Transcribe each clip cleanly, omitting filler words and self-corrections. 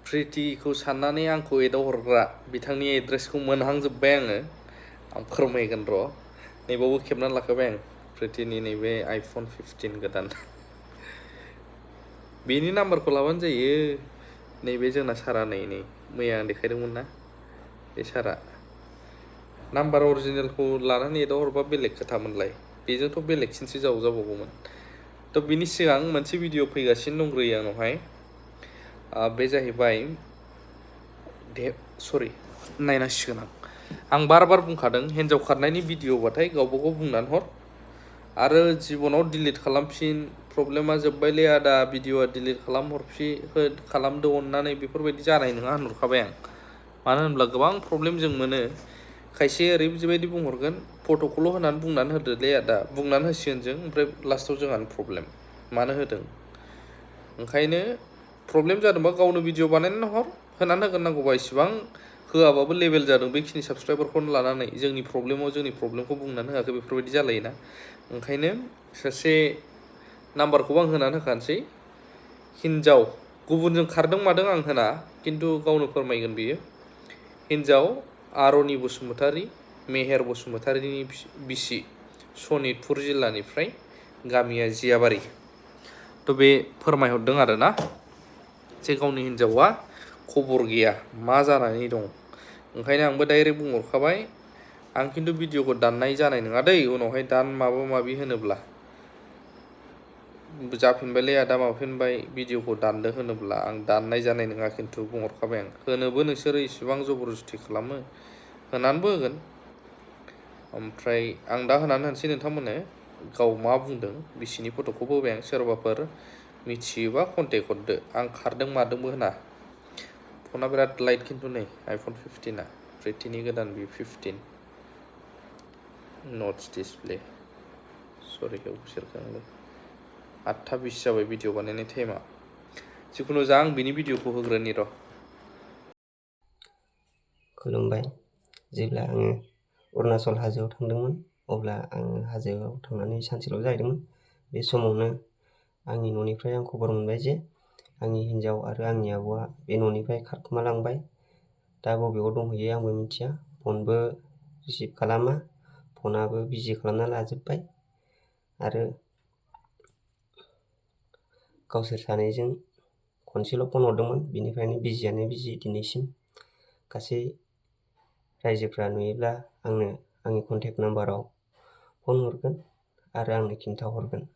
प्रितिखौ साननानै आंखौ एदाव हरग्रा बिथांनि एड्रेसखौ मोनहांजोब्बाय आङो आं फोरमायगोन र' नैबावबो खेबनानै लाखाबाय आं प्रितिनि नैबे आइफन 15 गोदान बेनि नाम्बारखौ लाबानो जायो नैबे जोंना सारा नै मैया आं देखायदोंमोन ना बे सारा नाम्बार अरिजिनेलखौ लानानै एदाव हरबा बेलेग खोथामोनलाय बेजोंथ' बेलेगसिनसो जाबावगौमोन थ' बिनि सिगां मोनसे भिडिअ फैगासिनो दंग्रोयो आंनावहाय बे जाहैबाय सरि नायनांसिगोन आं बार बुंखादों हिन्जाव खारनायनि भिडिअबाथाय गावबागाव बुंनानै हर आरो जिबनाव डिलिट खालामफिन प्रब्लेमा जोब्बायलै आदा भिडिअआ डिलिट खालामदो अननानै बेफोरबायदि जानाय नङा होनहरखाबाय आं मानो होनब्ला गोबां प्रब्लेम जों मोनो खायसे ओरैबायदि बुंहरगोन फट'खौल' होनानै बुंनानै होदोलै आदा बुंनानै होसिगोन जों ओमफ्राय लास्टाव जोंहानो प्रब्लेम मानो होदों ओंखायनो प्रब्लेम जादोंबा गावनो भिडिअ बानायनानै हर होनानै होगोन नांगौबा इसिबां होआबाबो लेभेल जादों बेखिनि साबसक्राइबारखौनो लानानै जोंनि प्रब्लेमखौ बुंनानै होआखै बेफोरबायदि जालायोना ओंखायनो सासे नाम्बारखौबो आं होनानै होखानोसै हिन्जाव गुबुनजों खारदों मादों आं होना खिन्थु गावनो फोरमायगोन बियो हिन्जाव आर'नि बसुमतारी मेहेर बसुमतारीनि बिसि सनितपुर जिल्लानिफ्राय गामिया जियाबारि थ' बे फोरमायहरदों आरोना जे गावनि हिन्जावा खबर गैया मा जानानै दं ओंखायनो आंबो डाइरेक्ट बुंहरखाबाय आं खिन्थु भिडिअखौ दाननाय जानाय नङा दै उनावहाय दान माबा माबि होनोब्ला जाफिनबायलै आदा माबाफिनबाय भिडिअखौ दानदो होनोब्ला आं दाननाय जानाय नङा खिन्थु बुंहरखाबाय आं होनोबो नोंसोरो इसिबां जबरदस्ति खालामो होनानैबो होगोन ओमफ्राय आं दा होनानै होनोसै नोंथांमोननो गाव मा बुंदों बिसिनि फट'खौबो होबाय आं सोरबाफोर मिथियोबा कन्टेक्ट हरदो आं खारदों मादोंबो होना फना बिराद लाइट खिन्थु नै आइफन 15आ प्रितिनि गोदान बि 15 नट्स डिसप्ले सरि बिसोरखौ 8:20 जाबाय भिडिअ बानायनाय टाइमा जिखुनु जा आं बिनि भिडिअखौ होग्रोनि र' खुलुमबाय जेब्ला आङो अरुणाचल हाजोआव थांदोंमोन अब्ला आङो हाजोआव थांनानै सानसेल' जाहैदोंमोन बे समावनो आंनि न'निफ्राय आं खबर मोनबाय जे आंनि हिन्जाव आरो आंनि आब'आ बे न'निफ्राय खारखोमालांबाय दा बबेयाव दंहैयो आंबो मिथिया फनबो रिसिभ खालामा फनाबो बिजि खालामना लाजोब्बाय आरो गावसोर सानैजों खनसेल' फन हरदोंमोन बिनिफ्रायनो बिजियानो बिजि दिनैसिम गासै रायजोफ्रा नुयोब्ला आंनो आंनि कन्टेक्ट नाम्बाराव फन हरगोन आरो आंनो खिन्थाहरगोन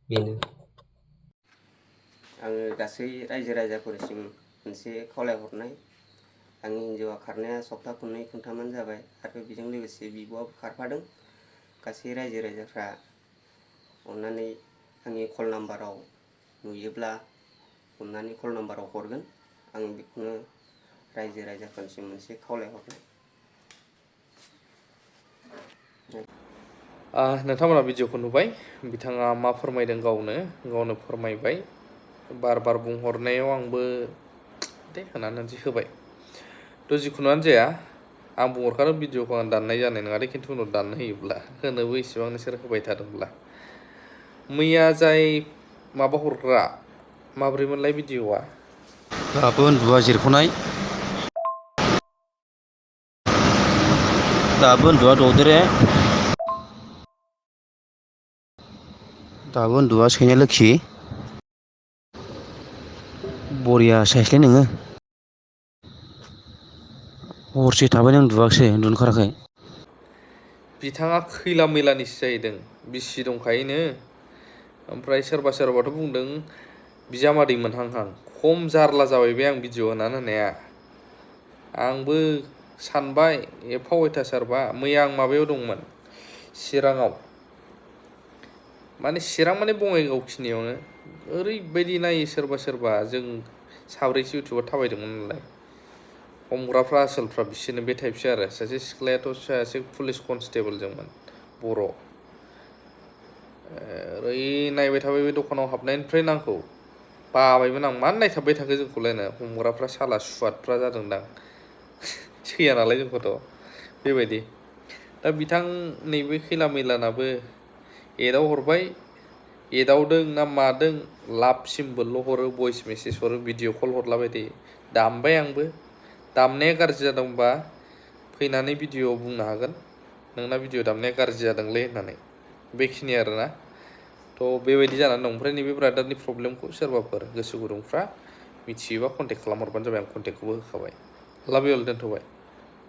बेनो आङो गासै रायजो राजाफोरसिम मोनसे खावलायहरनाय आंनि हिन्जावा खारनाया सप्ता खननै खनथामानो जाबाय आरो बेजों लोगोसे बिब'आबो खारफादों गासै रायजो राजाफ्रा अननानै आंनि कल नाम्बाराव नुयोब्ला अननानै कल नाम्बाराव हरगोन आं बेखौनो रायजो राजाफोरनिसिम मोनसे खावलायहरनाय नोंथांमोना भिडिअखौ नुबाय बिथाङा मा फोरमायदों गावनो फोरमायबाय बार बुंहरनायाव आंबो दे होनानै होनसै होबाय थ' जिखुनुआनो जाया आं बुंहरखादों भिडिअखौ आं दाननाय जानाय नङा दे खिन्थु उनाव दाननो होयोब्ला होनोबो इसेबां नोंसोर होबाय थादोंब्ला मैया जाय माबा हरग्रा माब्रैमोनलाय भिडिअआ दाबो उन्दुआ जिरख'नाय दाबो उन्दुआ दोदरेह दाबो उन्दुआ सैनाय लोखि बरिया साइसलै नोङो हरसे थाबाय नों उन्दुआखिसै उन्दुनो ओंखाराखै बिथाङा खैला मैलानिसो जाहैदों बिसि दंखायोनो ओमफ्राय सोरबाथ' बुंदों बिजामादै मोनहांहां खम जारला जाबाय बे आं भिडिअ होनानै होनाया आंबो सानबाय एफा अयथासारबा मैया आं माबायाव दंमोन चिराङाव माने बङाइगावखिनियावनो ओरैबायदि नायो सोरबा जों साब्रैसो इउटुबार थाबायदोंमोन नालाय हमग्राफ्रा आसोलफ्रा बिसोरनो बे टाइपसो आरो सासे सिख्लायाथ' सासे पुलिस कनस्टेबलजोंमोन बर' ओरै नायबाय थाबाय बे दखानाव हाबनायनिफ्रायनो आंखौ बाबायमोन आं मानो नायथाबबाय थाखो जोंखौलायनो हमग्राफ्रा साला सुवादफ्रा जादोंदां सैया नालाय जोंखौथ' बेबायदि दा बिथां नैबे खैला मैलानाबो एदाव हरबाय एदावदों ना मादों लाभ सिम्बोल हरो भइस मेसेज हरो भिडिअ कल हरलाबाय थायो दामबाय आंबो दामनाया गाज्रि जादोंबा फैनानै भिडिअ बुंनो हागोन नोंना भिडिअ दामनाया गाज्रि जादोंलै होननानै बेखिनि आरोना थ' बेबायदि जानानै दं ओमफ्राय नैबे ब्रादारनि प्रब्लेमखौ सोरबाफोर गोसो गुदुंफ्रा मिथियोबा कन्टेक्ट खालामहरबानो जाबाय आं कन्टेक्टखौबो होखाबाय लाभ इउ अल दोनथ'बाय